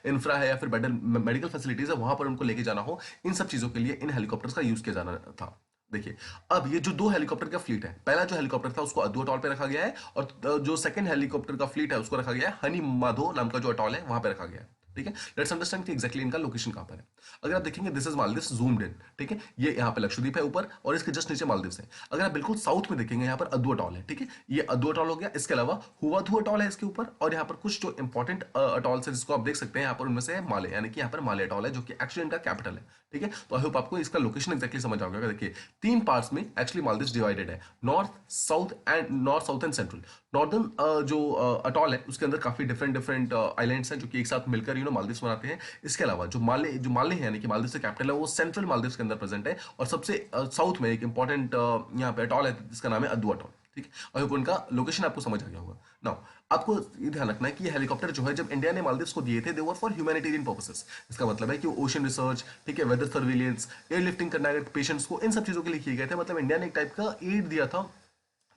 इंफ्रा है या फिर बेटर मेडिकल फैसिलिटीज है वहां पर उनको लेके जाना हो, इन सब चीजों के लिए इन हेलीकॉप्टर्स का यूज किया जाना था। देखिए, अब ये जो 2 हेलीकॉप्टर का फ्लीट है, पहला जो हेलीकॉप्टर था उसको अद्दू अटॉल पे रखा गया है और जो सेकंड हेलीकॉप्टर का फ्लीट है उसको रखा गया है हनी माधो नाम का जो अटॉल है वहां पे रखा गया है। ठीक है, लेट्स अंडरस्टैंड कि एग्जैक्टली इनका लोकेशन कहां पर है। अगर आप देखेंगे दिस इज मालदीव्स जूम्ड इन। ठीक है, ये यहाँ पे लक्षद्वीप है ऊपर और इसके जस्ट नीचे मालदीव्स है। अगर आप बिल्कुल साउथ में देखेंगे यहाँ पर अद्दू अटॉल है। ठीक है, ये अद्दू अटॉल हो गया। इसके अलावा हुवाधू अटॉल है इसके ऊपर, और यहाँ पर कुछ जो इंपॉर्टेंट अटॉल्स है जिसको आप देख सकते हैं यहाँ पर, उनमें से है माले, यानी कि यहाँ पर माले अटॉल है जो कि एक्चुअली इनका कैपिटल है। ठीक है, तो आई होप आपको इसका लोकेशन एक्जैक्टली समझ आ गया। देखिए 3 पार्ट्स में एक्चुअली मालदीव्स डिवाइडेड है, north south and central. Northern जो अटॉल है उसके अंदर काफी डिफरेंट आइलैंड्स हैं जो कि एक साथ मिलकर मालदीव्स बनाते हैं। इसके अलावा जो माले हैं यानी कि मालदीव से कैपिटल है वो सेंट्रल मालदीव के अंदर प्रेजेंट है, और सबसे साउथ में एक इंपॉर्टेंट यहाँ पे अटॉल है जिसका नाम है अद्दू अटॉल। ठीक है, और उनका लोकेशन आपको समझ आ गया होगा। नाउ आपको ये ध्यान रखना है कि ये हेलीकॉप्टर जो है जब इंडिया ने मालदीव्स को दिए थे दे वर फॉर ह्यूमैनिटेरियन पर्पसेस। इसका मतलब है कि ओशन रिसर्च, ठीक है, वेदर सर्विलियंस, एयरलिफ्टिंग करना है पेशेंट्स को, इन सब चीजों के लिए किए गए थे। मतलब इंडिया ने एक टाइप का एड दिया था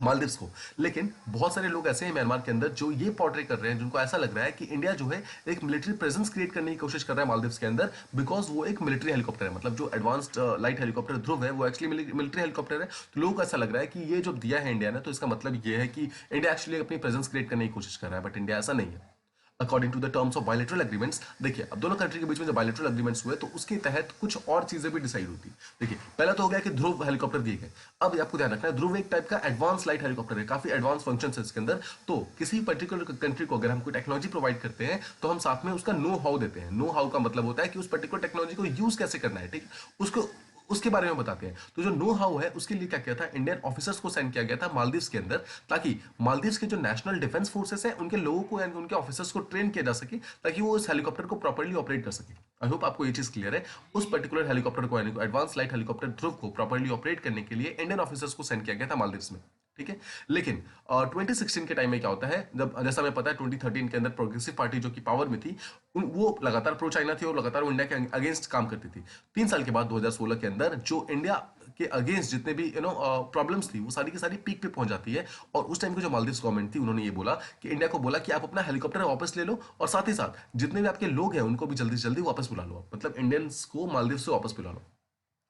मालदीव्स को। लेकिन बहुत सारे लोग ऐसे हैं म्यांमार के अंदर जो ये पोर्ट्रे कर रहे हैं, जिनको ऐसा लग रहा है कि इंडिया जो है एक मिलिट्री प्रेजेंस क्रिएट करने की कोशिश कर रहा है मालदीव्स के अंदर, बिकॉज वो एक मिलिट्री हेलीकॉप्टर है। मतलब जो एडवांस्ड लाइट हेलीकॉप्टर ध्रुव है वो एक्चुअली मिलिट्री हेलीकॉप्टर है। तो लोगों को ऐसा लग रहा है कि ये जो दिया है इंडिया ने, तो इसका मतलब ये है कि इंडिया एक्चुअली अपनी प्रेजेंस क्रिएट करने की कोशिश कर रहा है, बट इंडिया ऐसा नहीं है। According to the terms of bilateral agreements. देखिए अब दोनों कंट्री के बीच में जो बायलैटरल एग्रीमेंट्स हुए तो उसके तहत कुछ और चीजें भी डिसाइड होती। देखिए पहला तो हो गया कि ध्रुव हेलीकॉप्टर दिए गए। अब आपको ध्यान रखना है ध्रुव एक टाइप का एडवांस लाइट हेलीकॉप्टर है, काफी एडवांस फंक्शन है इसके अंदर। तो किसी पर्टिकुलर कंट्री को अगर हम कोई टेक्नोलॉजी प्रोवाइड करते हैं तो हम साथ में उसका नो हाउ देते हैं। नो हाउ का मतलब होता है कि उस पर्टिकुलर टेक्नोलॉजी को यूज कैसे करना है, ठीक, उसको उसके बारे में बताते हैं। तो जो नो हाउ है उसके लिए क्या किया था, इंडियन ऑफिसर्स को सेंड किया गया था मालदीव्स के अंदर, ताकि मालदीव्स के जो नेशनल डिफेंस फोर्सेस है उनके लोगों को यानी उनके ऑफिसर्स को ट्रेन किया जा सके ताकि वो उस हेलीकॉप्टर को प्रॉपर्ली ऑपरेट कर सके। आई होप आपको ये चीज क्लियर है। उस पर्टिकुलर हेलीकॉप्टर को यानी एडवांस लाइट हेलीकॉप्टर ध्रुव को प्रॉपर्ली ऑपरेट करने के लिए इंडियन ऑफिसर्स को सेंड किया गया था मालदीव्स में, ठीक है। लेकिन 2016 के टाइम में क्या होता है, जब जैसा हमें पता है 2013 के अंदर प्रोग्रेसिव पार्टी जो कि पावर में थी वो लगातार प्रो चाइना थी और लगातार वो इंडिया के अगेंस्ट काम करती थी। 3 साल के बाद 2016 के अंदर जो इंडिया के अगेंस्ट जितने भी प्रॉब्लम्स थी वो सारी की सारी पीक पे पहुंच जाती है। और उस टाइम की जो मालदीव्स गवर्नमेंट थी उन्होंने ये बोला कि इंडिया को बोला कि आप अपना हेलीकॉप्टर वापस ले लो और साथ ही साथ जितने भी आपके लोग हैं उनको भी जल्दी से जल्दी वापस बुला लो, मतलब इंडियंस को मालदीव से वापस बुला लो।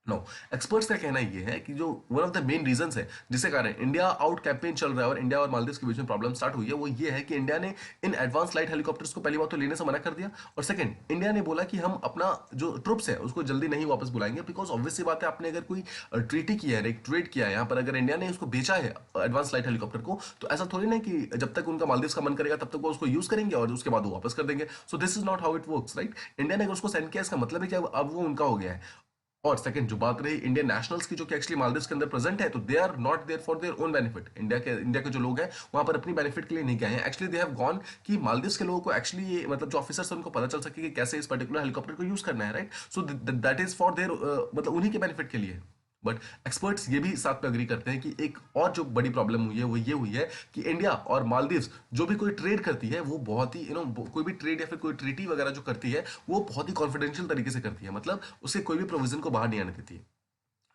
नो, एक्सपर्ट्स का कहना ये है कि जो one of the main reasons है जिसके कारण इंडिया आउट कैंपेन चल रहा है और इंडिया और मालदीव्स के बीच में प्रॉब्लम स्टार्ट हुई है वो ये है कि इंडिया ने इन एडवांस लाइट हेलीकॉप्टर्स को पहली बात तो लेने से मना कर दिया और सेकंड इंडिया ने बोला कि हम अपना जो ट्रुप्स है उसको जल्दी नहीं वापस बुलाएंगे बिकॉज ऑब्वियस सी बात है आपने अगर कोई ट्रीटी किया है, एक ट्रेड किया है यहाँ पर, अगर इंडिया ने उसको बेचा है एडवांस लाइट हेलीकॉप्टर को तो ऐसा थोड़ी ना कि जब तक उनका मालदीव्स का मन करेगा तब तक वो उसको यूज करेंगे और उसके बाद वो वापस कर देंगे। So this is not how it works, right. India ने अगर उसको सेंड किया इसका मतलब है कि अब वो उनका हो गया है। और सेकंड जो बात रही इंडियन नेशनल्स की जो कि एक्चुअली मालदीव्स के अंदर प्रेजेंट है तो they are not there for their own benefit. India के जो लोग हैं वहां पर अपनी बेनिफिट के लिए नहीं गए हैं, एक्चुअली दे हैव गॉन कि मालदीव्स के लोगों को एक्चुअली ये मतलब जो ऑफिसर्स हैं उनको पता चल सके कि कैसे इस पर्टिकुलर हेलीकॉप्टर को यूज करना है, right. So that is for their मतलब उन्हीं के बेनिफिट के लिए। बट एक्सपर्ट्स ये भी साथ में अग्री करते हैं कि एक और जो बड़ी प्रॉब्लम हुई है वो ये हुई है कि इंडिया और मालदीव्स जो भी कोई ट्रेड करती है वो बहुत ही कोई भी ट्रेड या फिर कोई ट्रीटी वगैरह जो करती है वो बहुत ही कॉन्फिडेंशियल तरीके से करती है, मतलब उससे कोई भी प्रोविजन को बाहर नहीं आने देती है।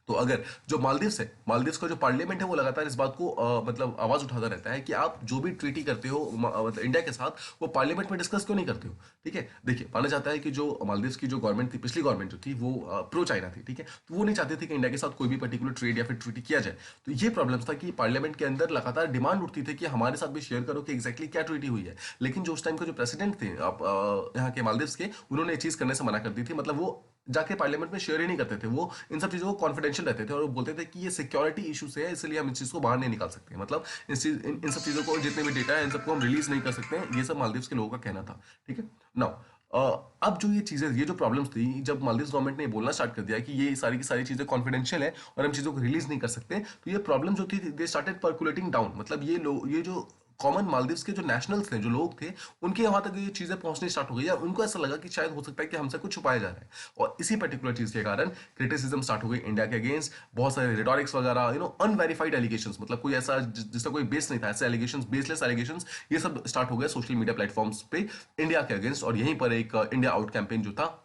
तो अगर जो मालदीव्स है, मालदीव्स का जो पार्लियामेंट है वो लगातार इस बात को मतलब आवाज उठाता रहता है कि आप जो भी ट्रीटी करते हो मतलब इंडिया के साथ वो पार्लियामेंट में डिस्कस क्यों नहीं करते हो, ठीक है। देखिए माना जाता है कि जो मालदीव्स की जो गवर्नमेंट थी, पिछली गवर्नमेंट जो थी वो प्रो चाइना थी, ठीक है, तो वो नहीं चाहती थी कि इंडिया के साथ कोई भी पर्टिकुलर ट्रेड या फिर ट्रीटी किया जाए। तो ये प्रॉब्लम था कि पार्लियामेंट के अंदर लगातार डिमांड उठती थी कि हमारे साथ भी शेयर करो कि एक्जैक्टली क्या ट्रीटी हुई है। लेकिन जो उस टाइम के जो प्रेसिडेंट थे आप यहाँ के मालदीव्स के, उन्होंने ये चीज करने से मना कर दी थी, मतलब वो जाके पार्लियामेंट में शेयर ही नहीं करते थे, वो इन सब चीजों को कॉन्फिडेंशियल रहते थे और वो बोलते थे कि ये सिक्योरिटी इशू से है इसलिए हम इस चीज को बाहर नहीं निकाल सकते, मतलब इन सब चीजों को जितने भी डेटा है इन सबको हम रिलीज नहीं कर सकते हैं, ये सब मालदीव्स के लोगों का कहना था, ठीक है। नाउ अब जो ये चीजें, ये जो प्रॉब्लम्स थी, जब मालदीव्स गवर्नमेंट ने बोलना स्टार्ट कर दिया कि ये सारी की सारी चीजें कॉन्फिडेंशियल है और हम चीजों को रिलीज नहीं कर सकते, तो ये प्रॉब्लम जो थी दे स्टार्टेड पर्कुलेटिंग डाउन, मतलब ये जो कॉमन मालदीव्स के जो नेशनल्स थे, जो लोग थे, उनके वहां तक ये चीजें पहुंचनी स्टार्ट हो गई या उनको ऐसा लगा कि शायद हो सकता है कि हमसे कुछ छुपाया जा रहा है। और इसी पर्टिकुलर चीज के कारण क्रिटिसिज्म स्टार्ट हो गई इंडिया के अगेंस्ट, बहुत सारे रिटॉरिक्स वगैरह, अनवेरिफाइड एलिगेशंस, मतलब कोई ऐसा जिसका कोई बेस नहीं था, ऐसे एलिगेशंस, बेसलेस एलिगेशंस, ये सब स्टार्ट हो गए सोशल मीडिया प्लेटफॉर्म्स पे इंडिया के अगेंस्ट। और यहीं पर एक इंडिया आउट कैंपेन जो था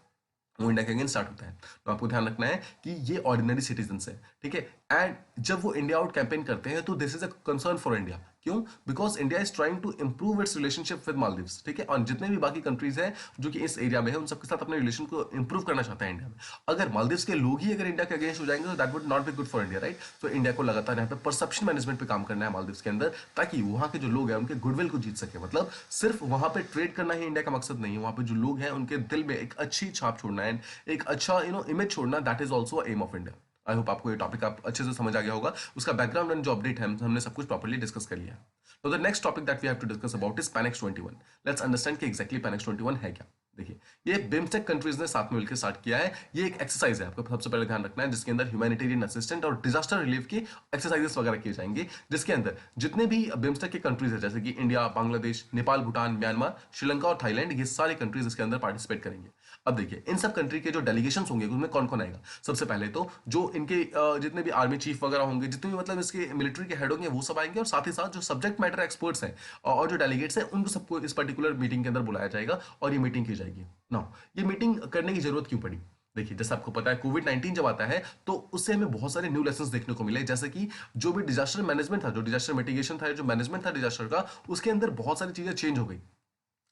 वो इंडिया के अगेंस्ट स्टार्ट होता है। तो आपको ध्यान रखना है कि ये ऑर्डिनरी सिटीजन है, ठीक है। एंड जब वो इंडिया आउट कैंपेन करते हैं तो this is a concern for India, क्यों? Because India is trying to improve its relationship with Maldives, ठीक है। और जितने भी बाकी कंट्रीज हैं जो कि इस एरिया में है उन सबके साथ अपने रिलेशन को इंप्रूव करना चाहता है इंडिया में। अगर मालदीव्स के लोग ही अगर इंडिया के अगेंस्ट हो जाएंगे तो that would not be good for India, right. तो इंडिया को लगातार यहाँ पे परसेप्शन मैनेजमेंट पे काम करना है मालदीव्स के अंदर, ताकि वहां के जो लोग हैं उनके गुडविल को जीत सके। मतलब सिर्फ वहां पे ट्रेड करना ही इंडिया का मकसद नहीं है, वहां पे जो लोग हैं उनके दिल में एक अच्छी छाप छोड़ना है, एक अच्छा इमेज छोड़ना, that is also aim of India. I hope आपको ये टॉपिक आप अच्छे से समझ आ गया होगा, उसका बैकग्राउंड एंड जो अपडेट है हमने सब कुछ प्रॉपर्ली डिस्कस कर लिया। तो the next topic that we have to discuss about is Panex 21। Let's understand कि एग्जैक्टली पैनेक्स 21 है क्या। देखिए ये बिम्स्टेक कंट्रीज ने साथ में मिलकर स्टार्ट किया है, ये एक एक्सरसाइज है, आपको सबसे पहले ध्यान रखना है, जिसके अंदर ह्यूमैनिटेरियन असिस्टेंट और डिजास्टर रिलीफ की एक्सरसाइजेस वगैरह किए जाएंगे, जिसके अंदर जितने भी बिम्स्टेक के कंट्रीज है जैसे कि इंडिया, बांग्लादेश, नेपाल, भूटान, म्यांमार, श्रीलंका और थाईलैंड, ये सारे कंट्रीज इसके अंदर पार्टिसिपेट करेंगे। अब देखिए इन सब कंट्री के जो डेलीगेशन होंगे उसमें कौन कौन आएगा। सबसे पहले तो जो इनके जितने भी आर्मी चीफ वगैरह होंगे, जितने भी मतलब इसके मिलिट्री के हेड होंगे वो सब आएंगे, और साथ ही साथ जो सब्जेक्ट मैटर एक्सपर्ट्स हैं और जो डेलीगेट्स हैं उनको सबको इस पर्टिकुलर मीटिंग के अंदर बुलाया जाएगा और ये मीटिंग की जाएगी। नाउ ये मीटिंग करने की जरूरत क्यों पड़ी? देखिए जैसे आपको पता है कोविड-19 जब आता है तो उससे हमें बहुत सारे न्यू लेसंस देखने को मिले, जैसे कि जो भी डिजास्टर मैनेजमेंट था, जो डिजास्टर मिटिगेशन था, जो मैनेजमेंट था डिजास्टर का, उसके अंदर बहुत सारी चीजें चेंज हो गई।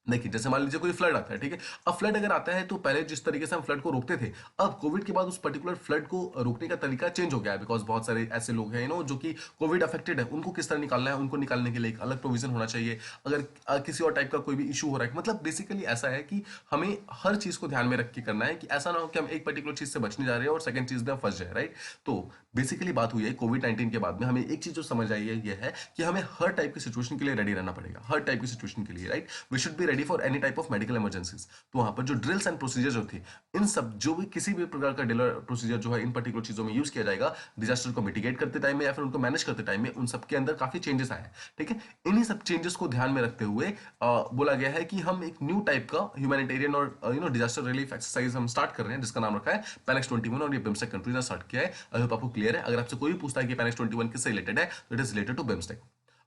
देखिए जैसे मान लीजिए कोई फ्लड आता है, ठीक है। अब फ्लड अगर आता है तो पहले जिस तरीके से हम फ्लड को रोकते थे, अब कोविड के बाद उस पर्टिकुलर फ्लड को रोकने का तरीका चेंज हो गया है, बिकॉज बहुत सारे ऐसे लोग हैं जो कि कोविड अफेक्टेड है, उनको किस तरह निकालना है, उनको निकालने के लिए एक अलग प्रोविजन होना चाहिए। अगर किसी और टाइप का कोई भी इशू हो रहा है, मतलब बेसिकली ऐसा है कि हमें हर चीज को ध्यान में रख के करना है कि ऐसा ना हो कि हम एक पर्टिकुलर चीज से बचने जा रहे हैं और सेकंड चीज में हम फंस जाए, राइट। तो बेसिकली बात हुई है कोविड-19 के बाद में हमें एक चीज जो समझ आई है, ये है कि हमें हर टाइप की सिचुएशन के लिए रेडी रहना पड़ेगा, हर टाइप की सिचुएशन के लिए, right. We should be ready for any type of medical emergencies. तो वहां पर जो ड्रिल्स एंड प्रोसीजर जो थे, इन सब जो भी किसी भी प्रकार का ड्रिल प्रोसीजर जो है इन पर्टिकुलर चीजों में यूज किया जाएगा डिजास्टर को मिटिगेट करते टाइम में या फिर उनको मैनेज करते टाइम में, उन सब के अंदर काफी चेंजेस आए हैं, ठीक है। इन्हीं सब चेंजेस को ध्यान में रखते हुए बोला गया है कि हम एक न्यू टाइप का ह्यूमैनिटेरियन और डिजास्टर रिलीफ एक्सरसाइज हम स्टार्ट कर रहे हैं, जिसका नाम रखा है पैनेक्स 21, और ये बिम्स्टेक कंट्रीज ने स्टार्ट किया है। आई होप आपको क्लियर है। अगर आपसे कोई भी पूछता है कि पैनेक्स 21 किससे रिलेटेड है, तो it is related to BIMSTEC.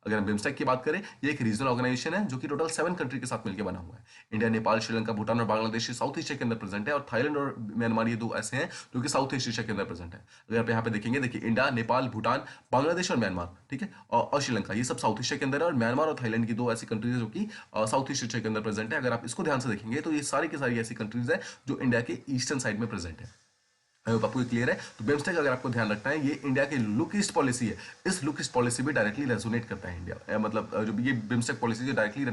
अगर हम बिम्स्टेक की बात करें, ये एक रीजनल ऑर्गेनाइजेशन है जो कि टोटल 7 कंट्री के साथ मिलकर बना हुआ है। इंडिया, नेपाल, श्रीलंका, भूटान और बांग्लादेश साउथ एशिया के अंदर प्रेजेंट है, और थाईलैंड और म्यांमार ये दो ऐसे हैं जो कि साउथ एशिया के अंदर प्रेजेंट है। अगर आप यहाँ पे देखेंगे, देखिए इंडिया, नेपाल, भूटान, बांग्लादेश और म्यांमार, ठीक है, और श्रीलंका, ये सब साउथ एशिया के अंदर है, और म्यांमार और थाईलैंड की दो ऐसी कंट्रीज है जो कि साउथ ईस्ट एशिया के अंदर प्रेजेंट है। अगर आप इसको ध्यान से देखेंगे तो ये सारी की सारी ऐसी कंट्रीज है जो इंडिया के ईस्टर्न साइड में प्रेजेंट है। आई होप आपको क्लियर है। तो बिम्स्टेक अगर आपको ध्यान रखना है, ये इंडिया की लुक ईस्ट पॉलिसी है, इस लुक ईस्ट पॉलिसी भी डायरेक्टली रेजोनेट करता है इंडिया, मतलब जो ये बिम्स्टेक पॉलिसी जो डायरेक्टली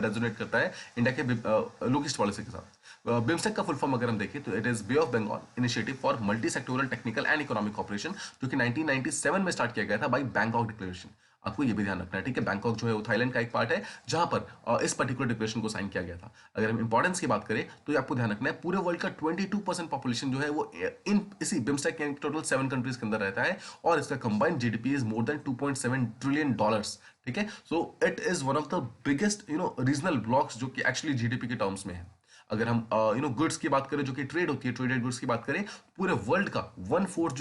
रेजोनेट करता है इंडिया के लुक ईस्ट पॉलिसी के साथ। बिम्स्टेक का फुल फॉर्म अगर हम देखें तो it is Bay of Bengal initiative for multi sectoral technical and economic cooperation, जो कि 1997 में स्टार्ट किया गया था बाई बैंकॉक डिक्लेरेशन। आपको ये भी ध्यान रखना है, ठीक है। बैंकॉक जो है वो थाईलैंड का एक पार्ट है, जहां पर इस पर्टिकुलर डिक्लेरेशन को साइन किया गया था। अगर हम इंपॉर्टेंस की बात करें तो ये आपको ध्यान रखना है, पूरे वर्ल्ड का 22% पॉपुलेशन जो है वो इन इसी बिम्स्टेक के टोटल 7 कंट्रीज के अंदर रहता है, और इसका combined GDP is more than $2.7 trillion, ठीक है। So it is one of the biggest regional blocks जो कि एक्चुअली जीडीपी के टर्म्स में है। अगर हम गुड्स की बात करें जो कि ट्रेड होती है, ट्रेडेड गुड्स की बात करें, पूरे वर्ल्ड का 1/4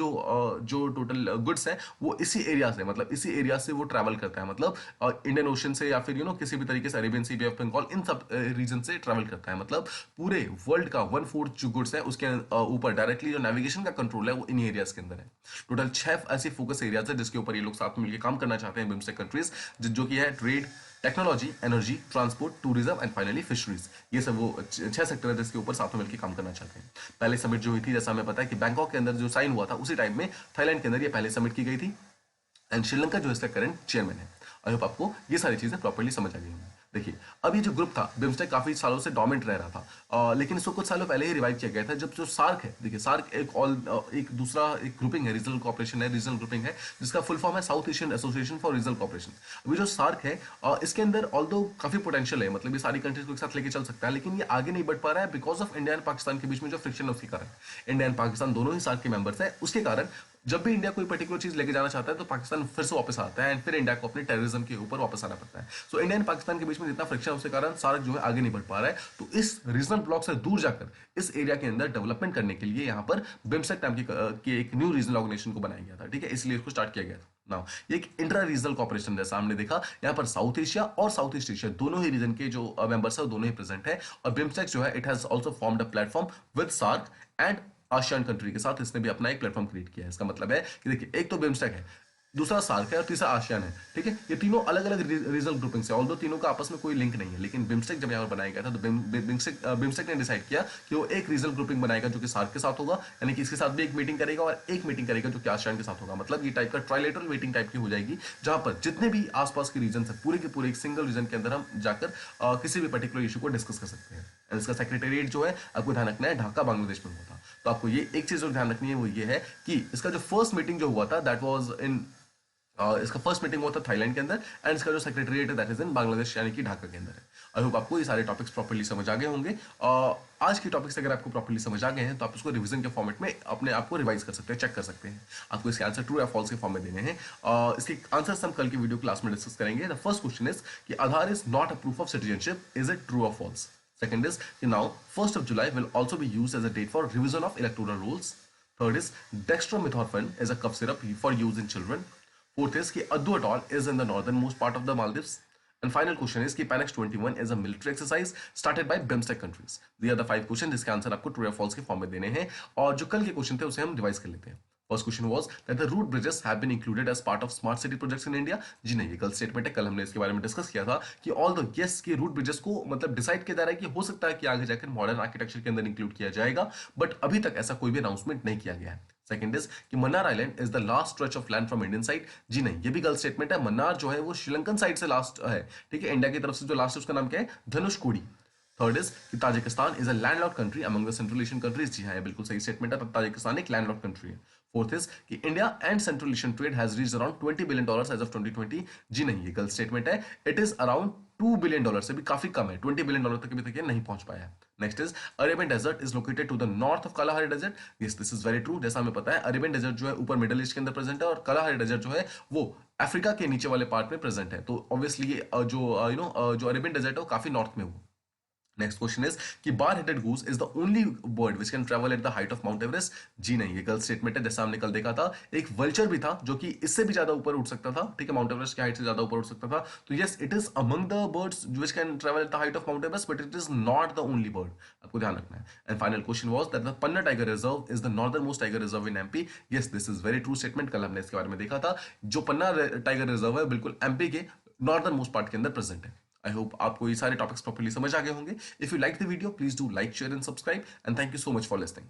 जो टोटल गुड्स है वो इसी एरिया से, मतलब इसी एरिया से वो ट्रैवल करता है, मतलब इंडियन ओशन से या फिर किसी भी तरीके से Arabian sea, bay of Bengal, इन सब रीजन से ट्रैवल करता है। मतलब पूरे वर्ल्ड का 1/4 जो गुड्स है उसके ऊपर डायरेक्टली जो नेविगेशन का कंट्रोल है वो इन एरियाज के अंदर है। टोटल 6 ऐसे फोकस एरियाज है जिसके ऊपर ये लोग साथ में मिलकर काम करना चाहते हैं, बिम्स्टेक कंट्रीज, जो कि है trade, technology, energy, transport, tourism and finally fisheries. ये सब वो 6 सेक्टर है जिसके ऊपर साथ में मिलकर काम करना चाहते हैं। पहले समिट जो हुई थी, जैसा हमें पता है कि बैंकॉक के अंदर जो साइन हुआ था, उसी टाइम में थाईलैंड के अंदर ये पहले समिट की गई थी, एंड श्रीलंका जो इसका करंट चेयरमैन है। आई होप आपको ये सारी चीजें प्रॉपर्ली समझ आ गई होंगी। देखिए अब ये जो ग्रुप था बिम्स्टेक काफी सालों से डोमिनेट रह रहा था, लेकिन इसको कुछ सालों पहले ही रिवाइव किया गया था, जब जो सार्क है, देखिए सार्क एक दूसरा एक ग्रुपिंग है, रीजनल कॉपरेशन है, रीजनल ग्रुपिंग है, जिसका फुल फॉर्म है South Asian Association for Regional Cooperation. अभी जो सार्क है, इसके अंदर ऑल्दो काफी पोटेंशियल है, मतलब ये सारी कंट्रीज को एक साथ लेके चल सकता है, लेकिन ये आगे नहीं बढ़ पा रहा है because of India and Pakistan के बीच में जो फ्रिक्शन है उसके कारण। इंडिया एंड पाकिस्तान दोनों ही सार्क के मेंबर्स है, उसके कारण जब भी इंडिया कोई पर्टिकुलर चीज लेके जाना चाहता है तो पाकिस्तान फिर से वापस आता है, एंड फिर इंडिया को अपने टेररिज्म के ऊपर वापस आना पड़ता है। सो इंडिया एंड पाकिस्तान के बीच में जितना फ्रिक्शन है उसके कारण सार्क जो है आगे नहीं बढ़ पा रहा है। तो इस रीजनल ब्लॉक से दूर जाकर इस एरिया के अंदर डेवलपमेंट करने के लिए यहाँ पर बिम्स्टेक नाम की एक न्यू रीजनल ऑर्गेनाइजेशन को बनाया गया था, ठीक है, इसलिए इसको स्टार्ट किया गया था। नाउ ये एक इंट्रा रीजनल कॉपरेशन जैसा हमने देखा, यहाँ पर साउथ एशिया और साउथ ईस्ट एशिया दोनों ही रीजन के जो मेंबर्स है दोनों ही प्रेजेंट है, और बिम्स्टेक जो है it has also formed a platform with SAARC and ASEAN country के साथ इसने भी अपना एक प्लेटफॉर्म क्रिएट किया है। इसका मतलब है कि देखिए एक तो बिम्स्टेक है, दूसरा सार्क है और तीसरा आसियान है, ठीक है। ये तीनों अलग अलग रीजनल ग्रुपिंग से, ऑल्दो तीनों का आपस में कोई लिंक नहीं है, लेकिन बिम्स्टेक जब यहाँ पर बनाया गया था तो बिम्स्टेक ने डिसाइड किया कि वो एक रीजनल ग्रुपिंग बनाएगा जो कि सार्क के साथ होगा, यानी कि इसके साथ भी एक मीटिंग करेगा और एक मीटिंग करेगा जो कि आसियान के साथ होगा। मतलब ये टाइप का ट्राइलेटरल मीटिंग टाइप की हो जाएगी, जहां पर जितने भी आसपास के रीजन है पूरे के पूरे एक सिंगल रीजन के अंदर हम जाकर किसी भी पर्टिकुलर इशू को डिस्कस कर सकते हैं। इसका सेक्रेटेरिएट जो है आपको ध्यान रखना है ढाका बांग्लादेश में हुआ था। तो आपको ये एक चीज जो ध्यान रखनी है वो ये है कि इसका जो फर्स्ट मीटिंग जो हुआ था दैट वाज इन इसका फर्स्ट मीटिंग हुआ था थाईलैंड के अंदर, एंड इसका जो सेक्रेटेरिएट है दैट इज इन बांग्लादेश यानी कि ढाका के अंदर है। आई होप आपको ये सारे टॉपिक्स प्रॉपर्ली समझ आ गए होंगे। आज के टॉपिक्स अगर आपको प्रॉपर्ली समझ आ गए हैं तो आप उसको रिवीजन के फॉर्मेट में अपने आप को रिवाइज कर सकते हैं, चेक कर सकते हैं। आपको इसके आंसर ट्रू या फॉल्स के फॉर्म में देने हैं। इसके आंसर हम कल की वीडियो क्लास में डिस्कस करेंगे। द फर्स्ट क्वेश्चन इज कि Aadhaar is not a proof of citizenship, is it true और false? Second is now 1st of July will also be used as a date for revision of electoral rules. Third is dextromethorphan is a cough syrup for use in children. Fourth is कि Addu atoll is in the northernmost part of the Maldives. And final question is कि Panex 21 is a military exercise started by BIMSTEC countries. These are the 5 questions जिसके answer आपको true या false के form में देने हैं, और जो कल के क्वेश्चन थे उसे हम रिवाइज कर लेते हैं। First question was that the route bridges have been included as part of smart city projects in India. जी नहीं, ये गलत स्टेटमेंट है। कल हमने इसके बारे में डिस्कस किया था कि ऑल द यस के रूट ब्रिजेस को मतलब डिसाइड किया जा रहा है कि हो सकता है कि आगे जाकर मॉडर्न आर्किटेक्चर के अंदर इंक्लूड किया जाएगा, बट अभी तक ऐसा कोई भी अनाउंसमेंट नहीं किया गया है। सेकंड इज कि Mannar island is the last stretch of land from Indian side. जी नहीं, ये भी गलत स्टेटमेंट है। मन्नार जो है वो श्रीलंकन साइड से लास्ट है, ठीक है। इंडिया की तरफ से जो लास्ट है उसका नाम क्या है? धनुषकोडी। थर्ड इज कि Tajikistan is a landlocked country among the central Asian countries. जी हाँ, ये बिल्कुल सही स्टेटमेंट है। ताजिकिस्तान एक लैंडलॉक्ड कंट्री है। फोर्थ इज कि India and central Asian trade has reached around $20 billion as of 2020। जी नहीं, ये गलत स्टेटमेंट है। इट इज अराउंड $2 बिलियन से भी काफी कम है। $20 बिलियन तक अभी तक ये नहीं पहुंच पाया है। Next is Arabian desert is located to the north of Kalahari desert. Yes, this is very true. जैसा हमें पता है अरेबियन डेजर्ट जो है ऊपर मिडिल ईस्ट के अंदर प्रेजेंट है और कालाहारी डेजर्ट जो है वो अफ्रीका के नीचे वाले पार्ट में प्रेजेंट है। तो ऑब्वियसली ये जो अरेबियन डेजर्ट है वो काफी नॉर्थ में हो। नेक्स्ट क्वेश्चन इज कि bar headed goose is the only bird which can travel at the height of mount Everest. जी नहीं, ये गलत स्टेटमेंट है। जैसा हमने कल देखा था एक वल्चर भी था जो कि इससे भी ज्यादा ऊपर उठ सकता था, ठीक है, माउंट एवरेस्ट की हाइट से ज्यादा ऊपर उठ सकता था। तो yes, it is among the birds which can travel at the height of mount Everest, but it is not the only bird. आपको ध्यान रखना है। And final question was that the Panna tiger reserve is the northern most tiger reserve in MP. Yes, this is very true statement. कल हमने इसके बारे में देखा था। जो पन्ना टाइगर रिजर्व है बिल्कुल एमपी के नॉर्दर्न मोस्ट पार्ट के अंदर प्रेजेंट है। आई होप आपको ये सारे टॉपिक्स प्रॉपर्ली समझ आ गए होंगे। If you like the video please do like share and subscribe and thank you so much for listening.